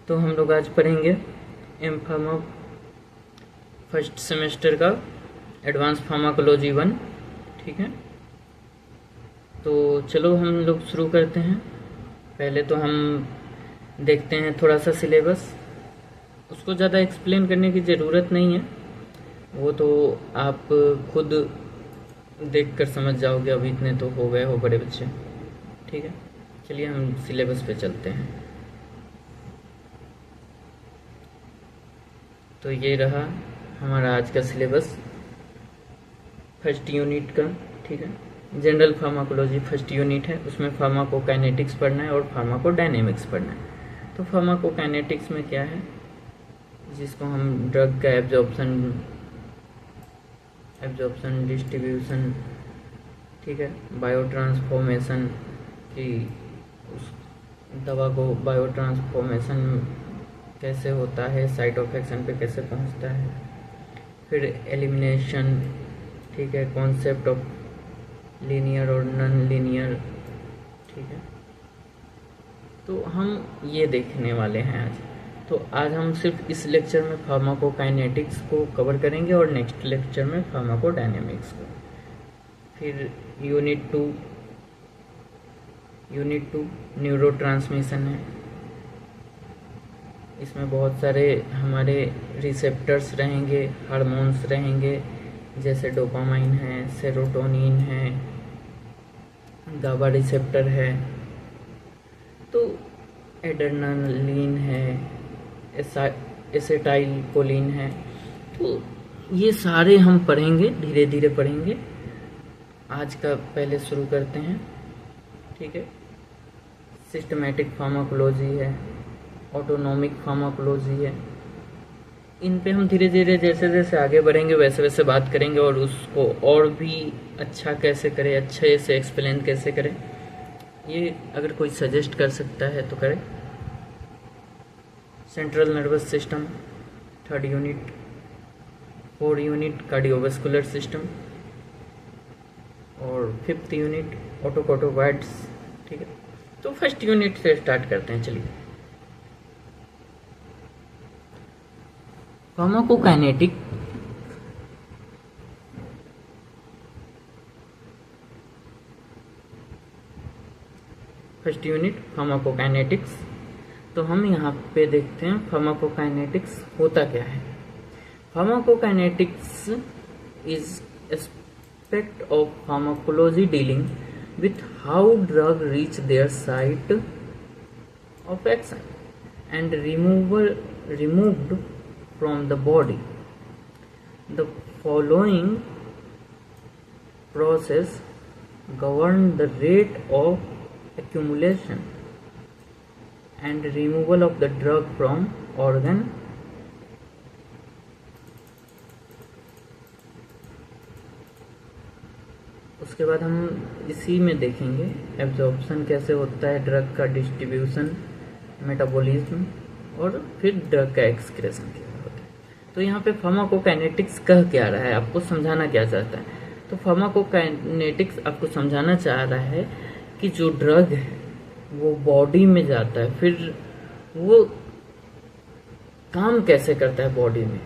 तो हम लोग आज पढ़ेंगे एम फार्मा फर्स्ट सेमेस्टर का एडवांस फार्माकोलॉजी 1। ठीक है, तो चलो हम लोग शुरू करते हैं। पहले तो हम देखते हैं थोड़ा सा सिलेबस। उसको ज़्यादा एक्सप्लेन करने की ज़रूरत नहीं है, वो तो आप खुद देख कर समझ जाओगे। अभी इतने तो हो गए हो बड़े बच्चे। ठीक है, चलिए हम सिलेबस पे चलते हैं। तो ये रहा हमारा आज का सिलेबस फर्स्ट यूनिट का। ठीक है, जनरल फार्माकोलॉजी फर्स्ट यूनिट है, उसमें फार्माकोकाइनेटिक्स पढ़ना है और फार्माकोडायनेमिक्स पढ़ना है। तो फार्माकोकाइनेटिक्स में क्या है, जिसको हम ड्रग का एब्जॉर्प्शन डिस्ट्रीब्यूशन, ठीक है, बायो ट्रांसफॉर्मेशन की उस दवा को बायो ट्रांसफॉर्मेशन कैसे होता है, साइट ऑफ एक्शन पे कैसे पहुंचता है, फिर एलिमिनेशन, ठीक है, कॉन्सेप्ट ऑफ लीनियर और नॉन लीनियर। ठीक है, तो हम ये देखने वाले हैं आज। तो आज हम सिर्फ इस लेक्चर में फार्माकोकाइनेटिक्स को कवर करेंगे और नेक्स्ट लेक्चर में फार्माकोडायनेमिक्स को। फिर यूनिट टू न्यूरोट्रांसमिशन है। इसमें बहुत सारे हमारे रिसेप्टर्स रहेंगे, हार्मोन्स रहेंगे, जैसे डोपामाइन है, सेरोटोनिन है, गाबा रिसेप्टर है, तो एड्रेनालिन है, एसेटाइल कोलिन है। तो ये सारे हम पढ़ेंगे, धीरे धीरे पढ़ेंगे। आज का पहले शुरू करते हैं। ठीक है, सिस्टमैटिक फार्माकोलॉजी है, ऑटोनॉमिक फार्माकोलॉजी है। इन पे हम धीरे धीरे जैसे जैसे आगे बढ़ेंगे वैसे वैसे बात करेंगे और उसको और भी अच्छा कैसे करें, अच्छे से एक्सप्लेन कैसे करें, ये अगर कोई सजेस्ट कर सकता है तो करें। Central nervous system third unit, 4 unit cardiovascular system और 5th यूनिट ऑटोकोटोवाइड्स। ठीक है, तो फर्स्ट यूनिट से स्टार्ट करते हैं। चलिए, फार्माकोकाइनेटिक फर्स्ट यूनिट फार्माकोकाइनेटिक्स। तो हम यहाँ पे देखते हैं फार्माकोकाइनेटिक्स होता क्या है। Pharmacokinetics is aspect of pharmacology dealing with how drug reach their site of action and removed from the body. The following process govern the rate of accumulation and removal of the drug from organ. उसके बाद हम इसी में देखेंगे absorption कैसे होता है drug का, डिस्ट्रीब्यूशन, मेटाबॉलिज्म और फिर ड्रग का एक्सक्रेशन कैसे होता है। तो यहाँ पे फार्माकोकाइनेटिक्स कह क्या रहा है, आपको समझाना क्या चाहता है। तो फार्माकोकाइनेटिक्स आपको समझाना चाह रहा है कि जो ड्रग है वो बॉडी में जाता है, फिर वो काम कैसे करता है बॉडी में।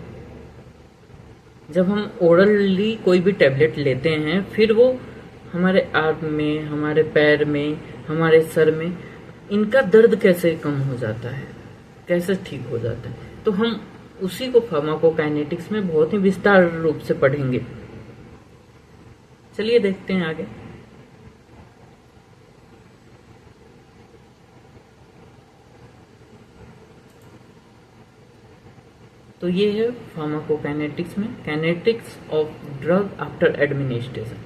जब हम ओरली कोई भी टैबलेट लेते हैं, फिर वो हमारे आर्म में, हमारे पैर में, हमारे सर में, इनका दर्द कैसे कम हो जाता है, कैसे ठीक हो जाता है। तो हम उसी को फार्माकोकाइनेटिक्स में बहुत ही विस्तार रूप से पढ़ेंगे। चलिए देखते हैं आगे। तो ये है फार्माकोकाइनेटिक्स में kinetics of drug after administration.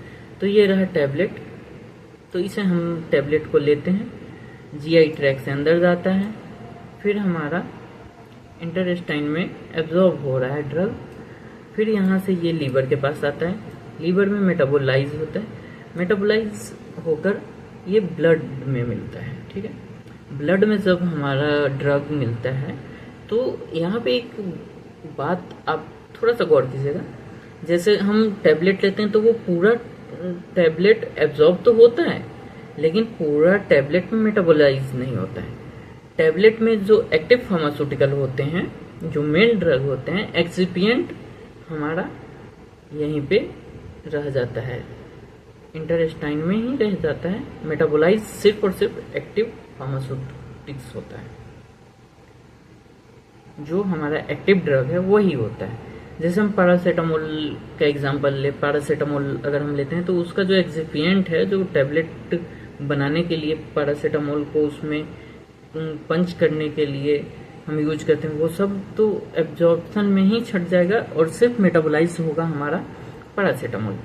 तो ये रहा टैबलेट। तो इसे हम टैबलेट को लेते हैं, जीआई ट्रैक से अंदर जाता है, फिर हमारा इंटेस्टाइन में एब्जॉर्ब हो रहा है ड्रग, फिर यहाँ से ये लीवर के पास आता है, लीवर में मेटाबोलाइज होता है, मेटाबोलाइज होकर ये ब्लड में मिलता है। ठीक है, ब्लड में जब हमारा ड्रग मिलता है तो यहाँ पे एक बात आप थोड़ा सा गौर कीजिएगा। जैसे हम टैबलेट लेते हैं तो वो पूरा टैबलेट एब्जॉर्ब तो होता है, लेकिन पूरा टैबलेट में मेटाबोलाइज नहीं होता है। टैबलेट में जो एक्टिव फार्मास्यूटिकल होते हैं, जो मेन ड्रग होते हैं, एक्सिपिएंट हमारा यहीं पे रह जाता है, इंटरेस्टाइन में ही रह जाता है। मेटाबोलाइज सिर्फ और सिर्फ एक्टिव फार्मास्यूटिक्स होता है, जो हमारा एक्टिव ड्रग है वही होता है। जैसे हम पैरासीटामोल का एग्जांपल ले, पैरासीटामोल अगर हम लेते हैं तो उसका जो एक्सिपिएंट है, जो टैबलेट बनाने के लिए पैरासीटामोल को उसमें पंच करने के लिए हम यूज करते हैं, वो सब तो एब्जॉर्प्शन में ही छट जाएगा और सिर्फ मेटाबोलाइज होगा हमारा पैरासीटामोल।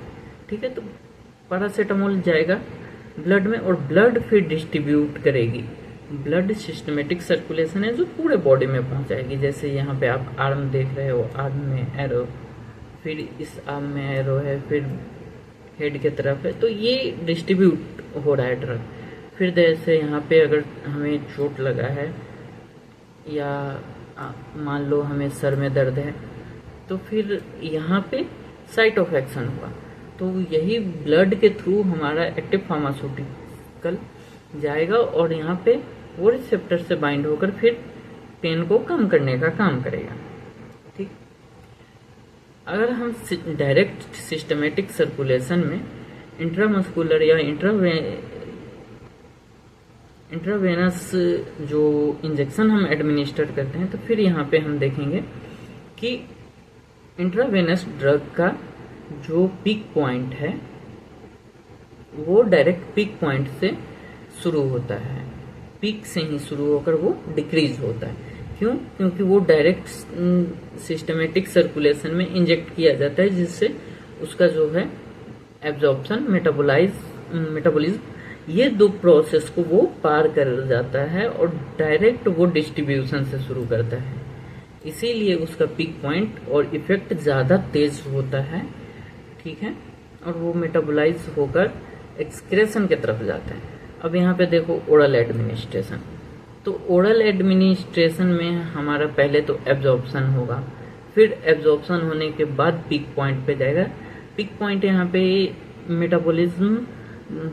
ठीक है, तो पैरासीटामोल जाएगा ब्लड में और ब्लड फिर डिस्ट्रीब्यूट करेगी। ब्लड सिस्टमेटिक सर्कुलेशन है जो पूरे बॉडी में पहुंचाएगी। जैसे यहाँ पे आप आर्म देख रहे हो, आर्म में एरो, फिर इस आर्म में एरो है, फिर हेड की तरफ है, तो ये डिस्ट्रीब्यूट हो रहा है ड्रग। फिर जैसे यहाँ पे अगर हमें चोट लगा है या मान लो हमें सर में दर्द है, तो फिर यहाँ पे साइट ऑफ एक्शन हुआ, तो यही ब्लड के थ्रू हमारा एक्टिव फार्मास्यूटिकल जाएगा और यहाँ पे वो रिसेप्टर से बाइंड होकर फिर पेन को कम करने का काम करेगा। ठीक, अगर हम डायरेक्ट सिस्टमेटिक सर्कुलेशन में इंट्रामस्कुलर या इंट्रावेनस जो इंजेक्शन हम एडमिनिस्टर करते हैं, तो फिर यहाँ पे हम देखेंगे कि इंट्रावेनस ड्रग का जो पीक पॉइंट है वो डायरेक्ट पीक पॉइंट से शुरू होता है, पीक से ही शुरू होकर वो डिक्रीज होता है। क्यों? क्योंकि वो डायरेक्ट सिस्टमेटिक सर्कुलेशन में इंजेक्ट किया जाता है, जिससे उसका जो है एब्जॉर्प्शन, मेटाबॉलिज्म, ये दो प्रोसेस को वो पार कर जाता है और डायरेक्ट वो डिस्ट्रीब्यूशन से शुरू करता है। इसीलिए उसका पीक पॉइंट और इफेक्ट ज़्यादा तेज होता है। ठीक है, और वो मेटाबोलाइज होकर एक्सक्रेशन की तरफ जाता है। अब यहाँ पे देखो ओरल एडमिनिस्ट्रेशन, तो ओरल एडमिनिस्ट्रेशन में हमारा पहले तो एब्जॉर्प्शन होगा, फिर एब्जॉर्प्शन होने के बाद पीक पॉइंट पे जाएगा। पीक पॉइंट यहाँ पे मेटाबॉलिज्म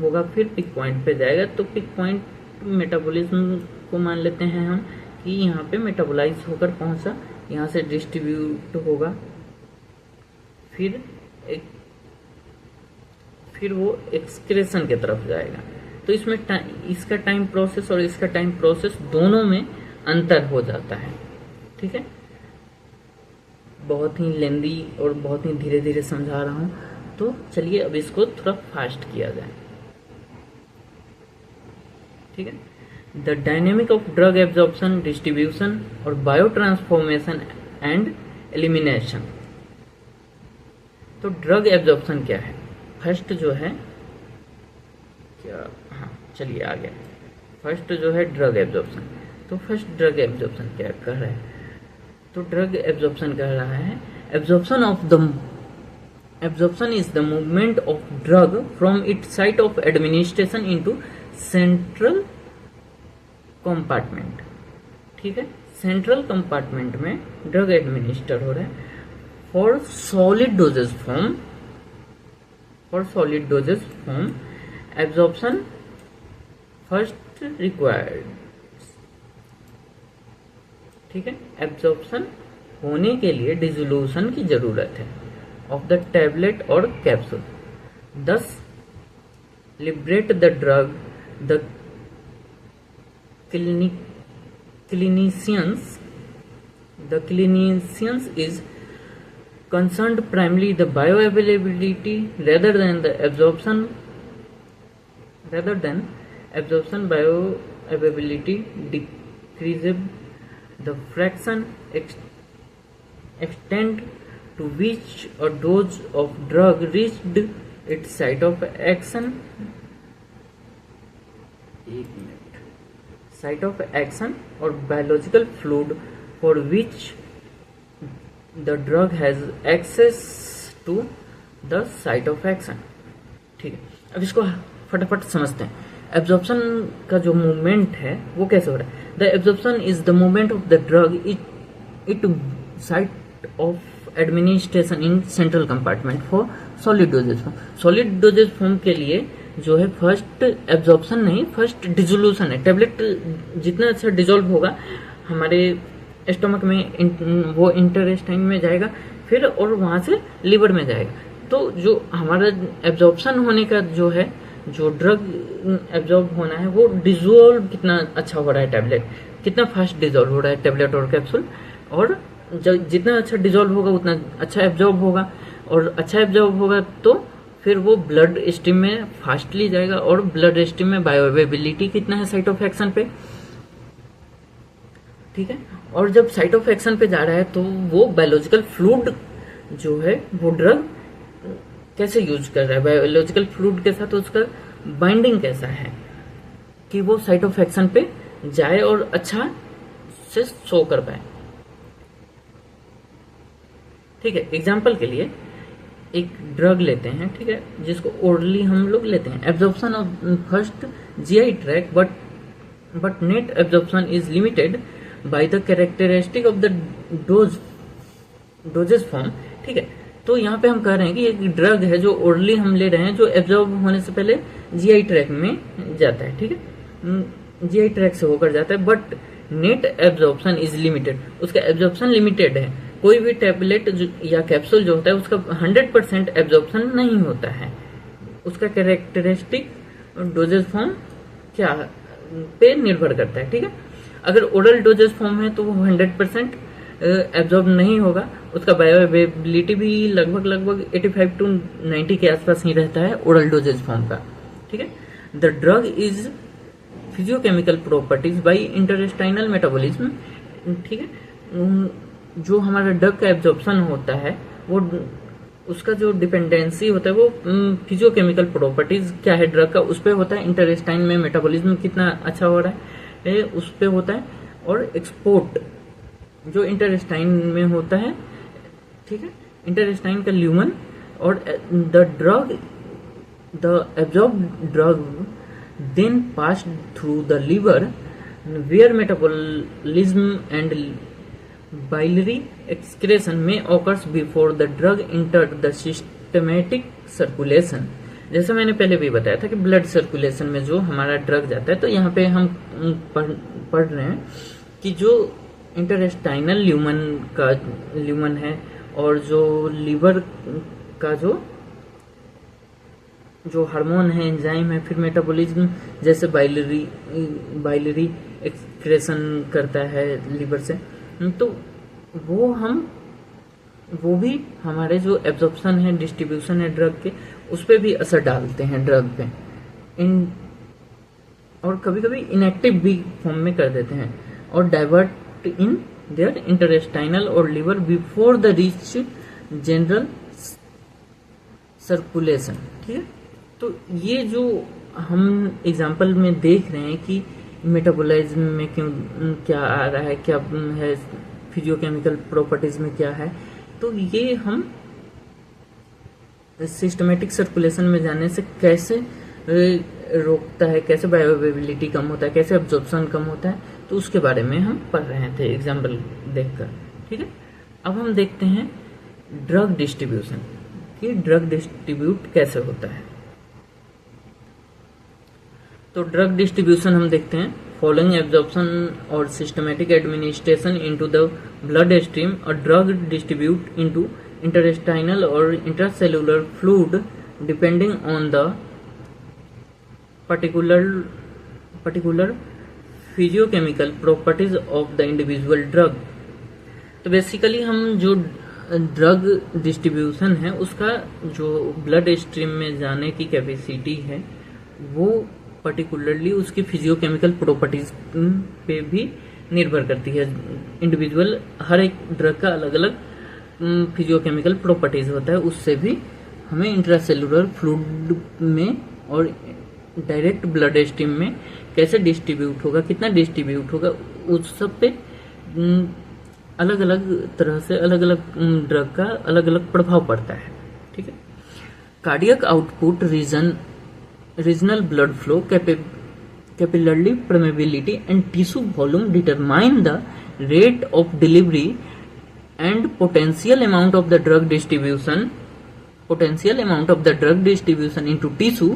होगा, फिर पीक पॉइंट पे जाएगा। तो पीक पॉइंट मेटाबॉलिज्म को मान लेते हैं हम कि यहाँ पे मेटाबोलाइज होकर पहुंचा, यहाँ से डिस्ट्रीब्यूट होगा, फिर वो एक्सक्रेशन की तरफ जाएगा। तो इसमें इसका टाइम प्रोसेस और इसका टाइम प्रोसेस दोनों में अंतर हो जाता है। ठीक है, बहुत ही लेंदी और बहुत ही धीरे धीरे समझा रहा हूं, तो चलिए अब इसको थोड़ा फास्ट किया जाए। ठीक है, the dynamic of drug absorption, distribution और बायो ट्रांसफॉर्मेशन एंड एलिमिनेशन। तो ड्रग एब्जॉर्प्शन क्या है? फर्स्ट जो है क्या, हाँ चलिए आगे। फर्स्ट जो है ड्रग एब्जॉर्प्शन, तो फर्स्ट ड्रग एब्जॉर्प्शन क्या कह रहा है? तो ड्रग एब्जॉर्प्शन कह रहा है absorption is the movement of drug from its site of administration into central compartment. ठीक है, सेंट्रल कंपार्टमेंट में ड्रग एडमिनिस्टर हो रहा है for solid doses form, absorption first required. ठीक है, एब्जॉर्प्शन होने के लिए डिसोल्यूशन की जरूरत है ऑफ द टैबलेट और कैप्सूल, दस liberate the drug. The clinicians is concerned primarily the bioavailability rather than absorption bioavailability decreases the fraction extent to which a dose of drug reached its site of action. Site of action or biological fluid for which the drug has access to the site of action. ठीक है, अब इसको फटाफट समझते हैं। Absorption का जो movement है वो कैसे हो रहा है? The absorption is the movement of the drug it site of administration in central compartment for solid doses form. Solid doses form के लिए जो है फर्स्ट एब्जॉर्प्शन नहीं, फर्स्ट डिसोल्यूशन है। टेबलेट जितना अच्छा डिजोल्व होगा हमारे स्टमक में, वो इंटेस्टाइन में जाएगा, फिर और वहां से लिवर में जाएगा। तो जो हमारा एब्जॉर्प्शन होने का जो है, जो ड्रग एब्जॉर्ब होना है, वो डिजोल्व कितना अच्छा हो रहा है, टेबलेट कितना फास्ट डिजोल्व हो रहा है, टेबलेट और कैप्सूल। और जितना अच्छा डिजोल्व होगा उतना अच्छा एब्जॉर्ब होगा, और अच्छा एब्जॉर्ब होगा तो फिर वो ब्लड स्ट्रीम में फास्टली जाएगा। और ब्लड स्ट्रीम में बायोअवेलेबिलिटी कितना है साइट ऑफ एक्शन पे, ठीक है। और जब साइट ऑफ एक्शन पे जा रहा है तो वो बायोलॉजिकल फ्लूइड जो है वो ड्रग कैसे यूज कर रहा है, बायोलॉजिकल फ्लूइड के साथ उसका बाइंडिंग कैसा है कि वो साइट ऑफ एक्शन पे जाए और अच्छा से शो कर पाए, ठीक है। एग्जाम्पल के लिए एक ड्रग लेते हैं, ठीक है, जिसको ओरली हम लोग लेते हैं। Absorption of first GI tract but net absorption is limited by the characteristic of the doses form, ठीक है। तो यहाँ पे हम कह रहे हैं कि एक ड्रग है जो ओरली हम ले रहे हैं, जो एब्जॉर्ब होने से पहले जीआई ट्रैक में जाता है, ठीक है, जीआई ट्रैक से होकर जाता है, but net absorption is limited, उसका एब्जॉर्प्शन लिमिटेड है। कोई भी टैबलेट या कैप्सूल जो होता है उसका 100% एब्जॉर्प्शन नहीं होता है, उसका कैरेक्टरिस्टिक डोजेज फॉर्म क्या पे निर्भर करता है, ठीक है। अगर ओरल डोजेज फॉर्म है तो वो 100% एब्जॉर्ब नहीं होगा, उसका बायोअवेलेबिलिटी भी लगभग 85 to 90 के आसपास ही रहता है ओरल डोजेज फॉर्म का, ठीक है। The drug is physiochemical properties by intestinal metabolism, ठीक है। जो हमारा ड्रग का एब्जॉर्प्शन होता है वो उसका जो डिपेंडेंसी होता है वो फिजियोकेमिकल प्रॉपर्टीज क्या है ड्रग का, उस पर होता है। इंटेस्टाइन में मेटाबॉलिज्म कितना अच्छा हो रहा है उस पर होता है। और एक्सपोर्ट जो इंटेस्टाइन में होता है, ठीक है, इंटेस्टाइन का ल्यूमन। और the absorb drug then pass through the liver where metabolism and biliary excretion may occurs before the drug entered the systematic circulation। जैसा मैंने पहले भी बताया था कि ब्लड सर्कुलेशन में जो हमारा ड्रग जाता है, तो यहाँ पे हम पढ़ रहे हैं कि जो इंटेस्टाइनल ल्यूमन है और जो लिवर का जो हार्मोन है, एंजाइम है, फिर मेटाबॉलिज्म जैसे बाइलरी एक्सक्रेशन करता है लिवर से, तो वो भी हमारे जो एब्जॉर्प्शन है, डिस्ट्रीब्यूशन है ड्रग के, उस पर भी असर डालते हैं ड्रग पे। और कभी कभी इनएक्टिव भी फॉर्म में कर देते हैं और डाइवर्ट इन देयर इंटेस्टाइनल और liver before the reach general circulation, ठीक है। तो ये जो हम एग्जाम्पल में देख रहे हैं कि मेटाबॉलिज्म में क्यों क्या आ रहा है, क्या है फिजियोकेमिकल प्रॉपर्टीज में क्या है, तो ये हम सिस्टमेटिक सर्कुलेशन में जाने से कैसे रोकता है, कैसे बायोअवेलेबिलिटी कम होता है, कैसे एब्जॉर्प्शन कम होता है, तो उसके बारे में हम पढ़ रहे थे एग्जाम्पल देखकर, ठीक है। अब हम देखते हैं ड्रग डिस्ट्रीब्यूशन कि ड्रग डिस्ट्रीब्यूट कैसे होता है। तो ड्रग डिस्ट्रीब्यूशन हम देखते हैं, फॉलोइंग एब्जॉर्प्शन और systematic administration into the blood stream, a drug distribute into intestinal और intracellular fluid depending on the particular physicochemical properties of the individual drug. तो बेसिकली हम जो ड्रग डिस्ट्रीब्यूशन है उसका जो ब्लड स्ट्रीम में जाने की कैपेसिटी है वो पर्टिकुलरली उसकी फिजियोकेमिकल प्रॉपर्टीज पे भी निर्भर करती है। इंडिविजुअल हर एक ड्रग का अलग अलग फिजियोकेमिकल प्रॉपर्टीज होता है, उससे भी हमें इंट्रासेलुलर फ्लूइड में और डायरेक्ट ब्लड स्ट्रीम में कैसे डिस्ट्रीब्यूट होगा, कितना डिस्ट्रीब्यूट होगा, उस सब पे अलग अलग तरह से अलग अलग ड्रग का अलग अलग प्रभाव पड़ता है, ठीक है। Cardiac output regional blood flow capillary permeability and tissue volume determine the rate of delivery and potential amount of the drug distribution into tissue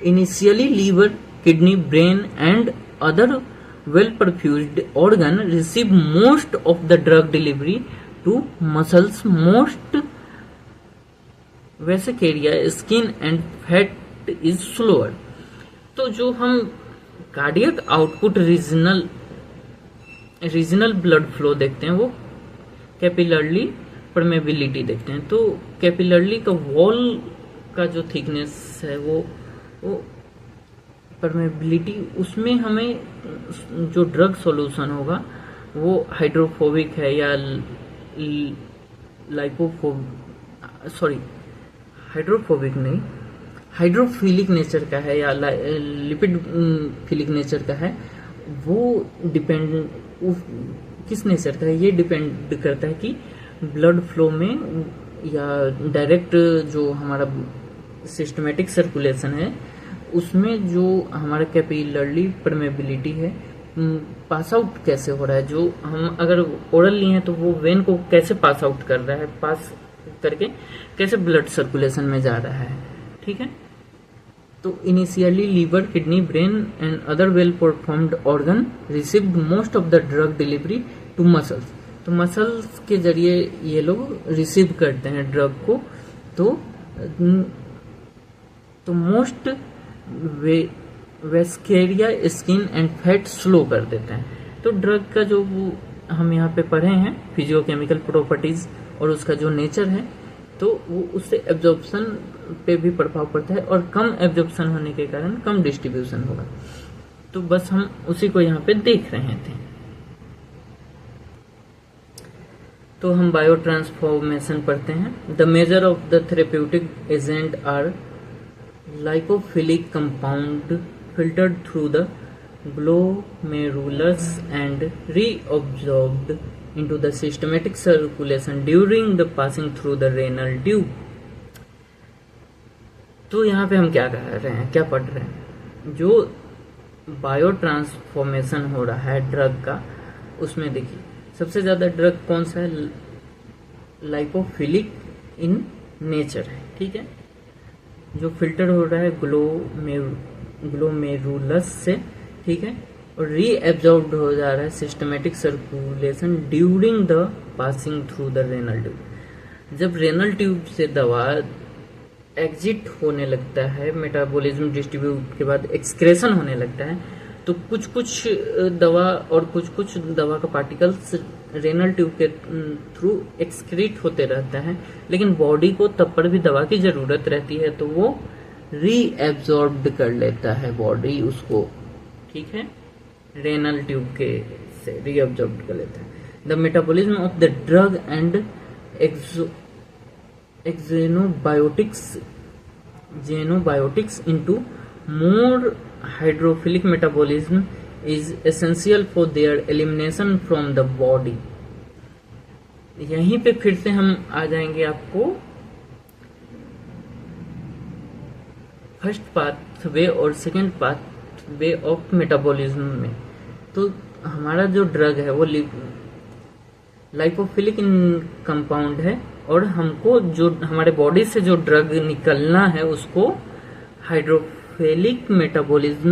Initially, liver, kidney, brain, and other well-perfused organ receive most of the drug delivery to muscles. Most viscera skin and fat is slower. तो जो हम cardiac output regional blood flow देखते हैं वो कैपिलरली permeability देखते हैं। तो कैपिलरली का वॉल का जो थिकनेस है वो परमेबिलिटी, उसमें हमें जो ड्रग सॉल्यूशन होगा वो हाइड्रोफोबिक है या हाइड्रोफोबिक नहीं, हाइड्रोफिलिक नेचर का है या लिपिड फिलिक नेचर का है। वो डिपेंड किस नेचर का है ये डिपेंड करता है कि ब्लड फ्लो में या डायरेक्ट जो हमारा सिस्टमेटिक सर्कुलेशन है उसमें जो हमारा कैपिलरली परमेबिलिटी है पास आउट कैसे हो रहा है। जो हम अगर ओरल लिए हैं तो वो वेन को कैसे पास आउट कर रहा है, पास करके कैसे ब्लड सर्कुलेशन में जा रहा है। ठीक है, तो initially liver, kidney, brain and other well performed organ received most of the drug delivery to muscles. तो मसल्स के जरिए ये लोग रिसीव करते हैं ड्रग को। तो most viscera skin and fat slow कर देते हैं। तो ड्रग का जो हम यहाँ पे पढ़े हैं फिजियोकेमिकल प्रॉपर्टीज और उसका जो नेचर है, तो वो उससे एब्जॉर्प्शन पे भी प्रभाव पड़ता है और कम एब्जॉर्प्शन होने के कारण कम डिस्ट्रीब्यूशन होगा। तो बस हम उसी को यहाँ पे देख रहे थे। तो हम बायो ट्रांसफॉर्मेशन पढ़ते हैं। The major of the therapeutic agent are lipophilic compound filtered through the glomerulus and reabsorbed into the systematic circulation during the passing through the renal tube। तो यहाँ पे हम क्या कह रहे हैं, क्या पढ़ रहे हैं, जो बायो ट्रांसफॉर्मेशन हो रहा है ड्रग का, उसमें देखिए सबसे ज्यादा ड्रग कौन सा है, लाइपोफिलिक इन नेचर है। ठीक है, जो फिल्टर हो रहा है ग्लोमेरुलस से, ठीक है, और रीएब्जॉर्ब्ड हो जा रहा है systematic circulation during the passing through the renal tube. जब रेनल ट्यूब से दवा एग्जिट होने लगता है, मेटाबॉलिज्म डिस्ट्रीब्यूट के बाद एक्सक्रेशन होने लगता है, तो कुछ कुछ दवा और कुछ दवा का पार्टिकल्स रेनल ट्यूब के थ्रू एक्सक्रीट होते रहता है, लेकिन बॉडी को तब पर भी दवा की जरूरत रहती है तो वो रीएब्जॉर्ब्ड कर लेता है बॉडी उसको। ठीक है, रेनल ट्यूब के से रीएब्जॉर्ब्ड कर लेता है। The metabolism of the drug and xenobiotics into more hydrophilic metabolism is essential for their elimination from the body। यहीं पे फिर से हम आ जाएंगे आपको फर्स्ट पाथवे और सेकंड पाथवे ऑफ मेटाबॉलिज्म में। तो हमारा जो ड्रग है वो लाइपोफिलिक इन कंपाउंड है और हमको जो हमारे बॉडी से जो ड्रग निकलना है उसको हाइड्रोफिलिक मेटाबॉलिट्स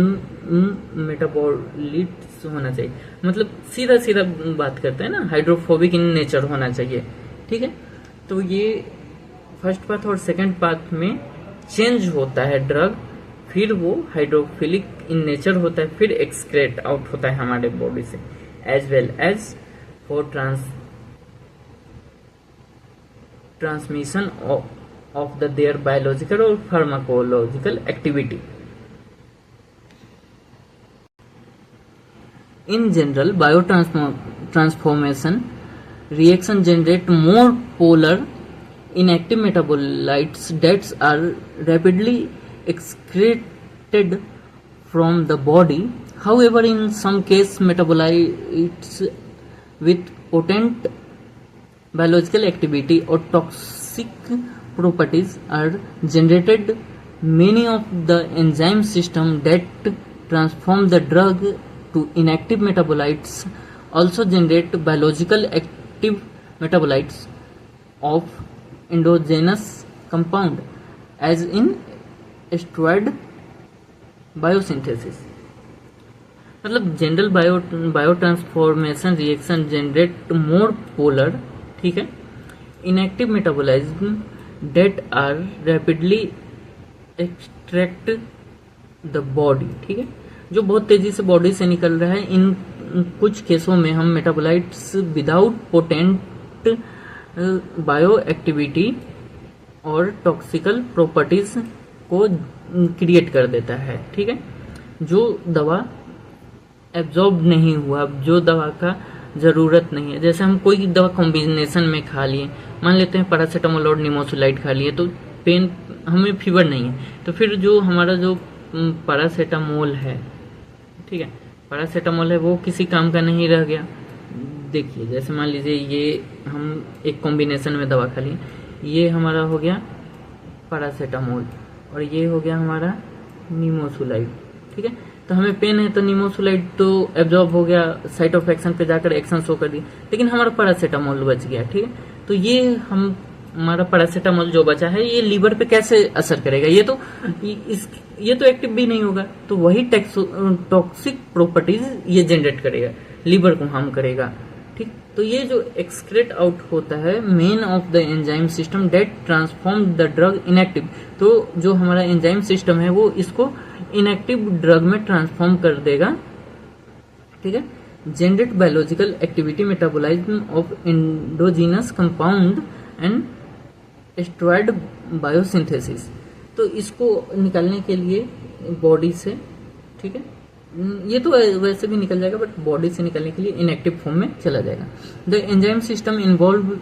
होना चाहिए। मतलब सीधा सीधा बात करते हैं ना, हाइड्रोफोबिक इन नेचर होना चाहिए। ठीक है, तो ये फर्स्ट पाथ और सेकंड पाथ में चेंज होता है ड्रग, फिर वो हाइड्रोफिलिक इन नेचर होता है, फिर एक्सक्रेट आउट होता है हमारे बॉडी से, as well as for transmission of the their biological और pharmacological activity. In general, biotransformation reaction generate more polar inactive metabolites that are rapidly excreted from the body. However, in some cases, metabolites with potent biological activity or toxic properties are generated. Many of the enzyme system that transform the drug to inactive metabolites also generate biological active metabolites of endogenous compound as in steroid biosynthesis मतलब general biotransformation reaction generate more polar, ठीक है, inactive metabolism that are rapidly extract the body, ठीक है, जो बहुत तेजी से body से निकल रहा है। इन कुछ केसों में हम metabolites without potent bio activity और टॉक्सिकल प्रॉपर्टीज को क्रिएट कर देता है, ठीक है, जो दवा एब्जॉर्ब नहीं हुआ, जो दवा का ज़रूरत नहीं है। जैसे हम कोई दवा कॉम्बिनेशन में खा लिए, मान लेते हैं पैरासीटामोल और निमोसुलाइड खा लिए, तो पेन, हमें फीवर नहीं है, तो फिर जो हमारा जो पैरासीटामोल है, ठीक है, पैरासीटामोल है, वो किसी काम का नहीं रह गया। देखिए जैसे मान लीजिए ये हम एक कॉम्बिनेशन में दवा खा लिए, ये हमारा हो गया पैरासीटामोल और ये हो गया हमारा निमोसुलाइड, ठीक है, तो हमें पेन है तो निमोसुलाइड तो एब्जॉर्ब हो गया, साइट ऑफ एक्शन पे जाकर एक्शन शो कर दी, लेकिन हमारा पैरासीटामोल बच गया, ठीक है, तो ये हमारा पैरासीटामोल जो बचा है ये लीवर पे कैसे असर करेगा, ये तो एक्टिव भी नहीं होगा, तो वही टॉक्सिक प्रॉपर्टीज ये जनरेट करेगा, लीवर को हार्म करेगा, ठीक। तो ये जो एक्सक्रेट आउट होता है main of the enzyme system that transform the drug inactive, तो जो हमारा एंजाइम सिस्टम है वो इसको इनएक्टिव ड्रग में ट्रांसफॉर्म कर देगा, ठीक है। Generate biological activity metabolism of endogenous compound and steroid biosynthesis, तो इसको निकालने के लिए बॉडी से, ठीक है, ये तो वैसे भी निकल जाएगा, बट बॉडी से निकलने के लिए इनएक्टिव फॉर्म में चला जाएगा। The enzyme system involve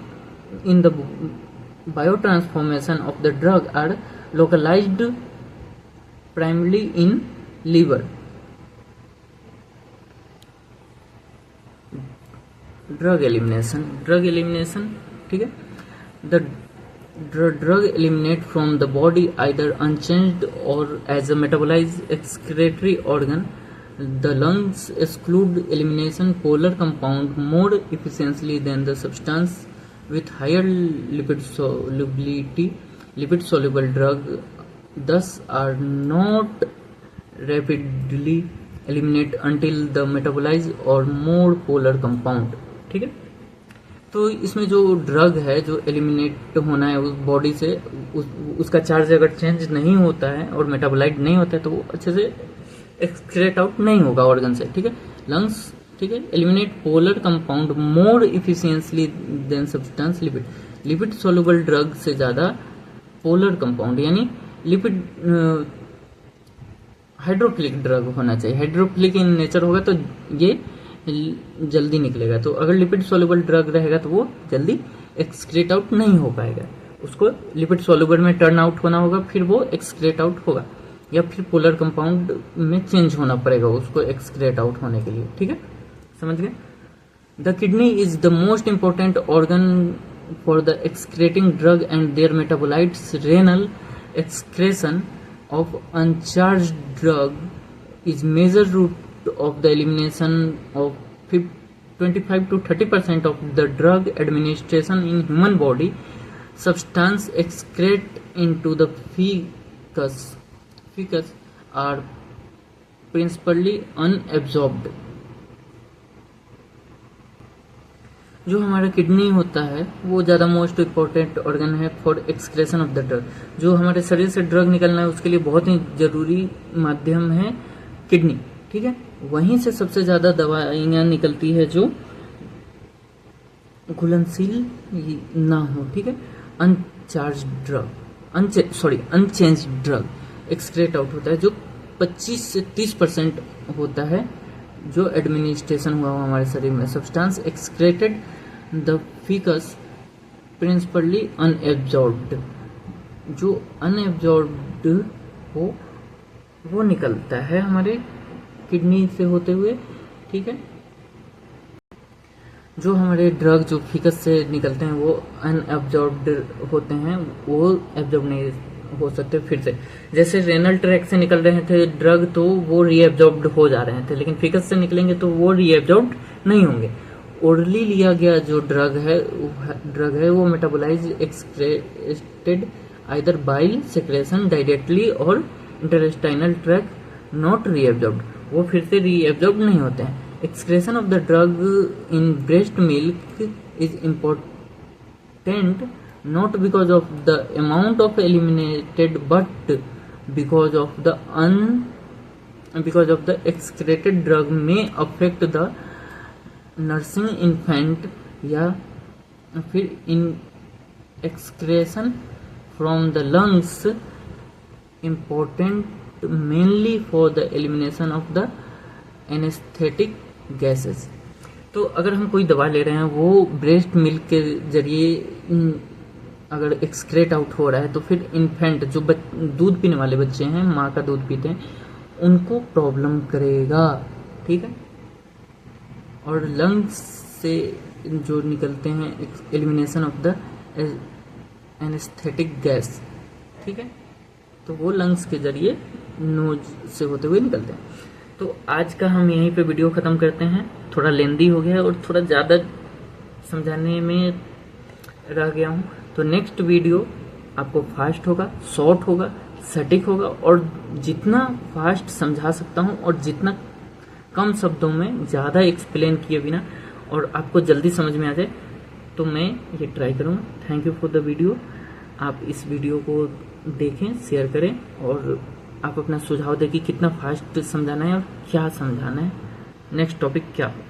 in the bio transformation of the drug are localized primarily in liver. Drug elimination, ठीक है, the drug eliminate from the body either unchanged or as a metabolized excretory organ. The lungs exclude elimination polar compound more efficiently than the substance with higher lipid solubility. Lipid soluble drug thus are not rapidly eliminate until the metabolized or more polar compound, ठीक है। तो इसमें जो drug है जो eliminate होना है उस बॉडी से, उसका चार्ज अगर चेंज नहीं होता है और मेटाबोलाइट नहीं होता है तो वो अच्छे से एक्सक्रेट आउट नहीं होगा ऑर्गन से, ठीक है। लंग्स, ठीक है, eliminate polar compound more efficiently than substance lipid soluble drug से ज़्यादा पोलर कंपाउंड यानी लिपिड हाइड्रोफिलिक ड्रग होना चाहिए। हाइड्रोफिलिक इन नेचर होगा तो ये जल्दी निकलेगा, तो अगर लिपिड सोलुबल ड्रग रहेगा तो वो जल्दी एक्सक्रेट आउट नहीं हो पाएगा, उसको लिपिड सोलुबल में टर्न आउट होना होगा, फिर वो एक्सक्रेट आउट होगा, या फिर पोलर कंपाउंड में चेंज होना पड़ेगा उसको एक्सक्रेट आउट होने के लिए, ठीक है, समझ गए। The kidney is the most important organ for the excreting drug and their metabolites renal excretion of uncharged drug is major route of the elimination of 25 to 30% of the drug administration in human body. Substance excrete into the feces are principally unabsorbed. जो हमारा kidney होता है वो ज़्यादा most important organ है for excretion of the drug. जो हमारे शरीर से ड्रग निकलना है उसके लिए बहुत ही जरूरी माध्यम है किडनी, ठीक है। वहीं से सबसे ज़्यादा दवाइयाँ निकलती है जो घुलनशील ना हो, ठीक है। अनचेंज ड्रग एक्सक्रेट आउट होता है जो 25 से 30% होता है जो एडमिनिस्ट्रेशन हुआ हमारे शरीर में। Substance excreted the faeces principally unabsorbed, जो अनएब्जॉर्ब्ड हो वो निकलता है हमारे किडनी से होते हुए, ठीक है। जो हमारे ड्रग जो फीकस से निकलते हैं वो अनएब्जॉर्ब्ड होते हैं, वो एब्जॉर्ब नहीं हो सकते फिर से। जैसे रेनल ट्रैक से निकल रहे थे ड्रग तो वो रीएब्जॉर्ब्ड हो जा रहे थे, लेकिन फीकस से निकलेंगे तो वो रीएब्जॉर्ब्ड नहीं होंगे। ओरली लिया गया जो ड्रग है वो metabolise excreted either bile secretion directly और इंटेस्टाइनल ट्रैक नॉट रीएब्जॉर्ब्ड, वो फिर से रीएब्जॉर्ब नहीं होते हैं। Excretion of the drug in breast milk is important not because of the amount of eliminated but because of the excreted drug may affect the nursing infant, या फिर in excretion from the lungs important mainly for the elimination of the anesthetic gases। तो अगर हम कोई दवा ले रहे हैं वो ब्रेस्ट मिल्क के जरिए अगर एक्सक्रेट आउट हो रहा है तो फिर इन्फेंट जो दूध पीने वाले बच्चे हैं, माँ का दूध पीते हैं, उनको प्रॉब्लम करेगा, ठीक है। और लंग्स से जो निकलते हैं elimination of the anaesthetic gas, ठीक है, तो वो लंग्स के जरिए नोज से होते हुए निकलते हैं। तो आज का हम यहीं पे वीडियो ख़त्म करते हैं। थोड़ा लेंदी हो गया और थोड़ा ज़्यादा समझाने में रह गया हूँ। तो नेक्स्ट वीडियो आपको फास्ट होगा, शॉर्ट होगा, सटीक होगा, और जितना फास्ट समझा सकता हूँ और जितना कम शब्दों में ज़्यादा एक्सप्लेन किए बिना और आपको जल्दी समझ में आ जाए तो मैं ये ट्राई करूँगा। Thank you for the video. आप इस वीडियो को देखें, शेयर करें और आप अपना सुझाव दें कि कितना फास्ट समझाना है और क्या समझाना है, नेक्स्ट टॉपिक क्या हो।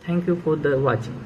Thank you for the watching.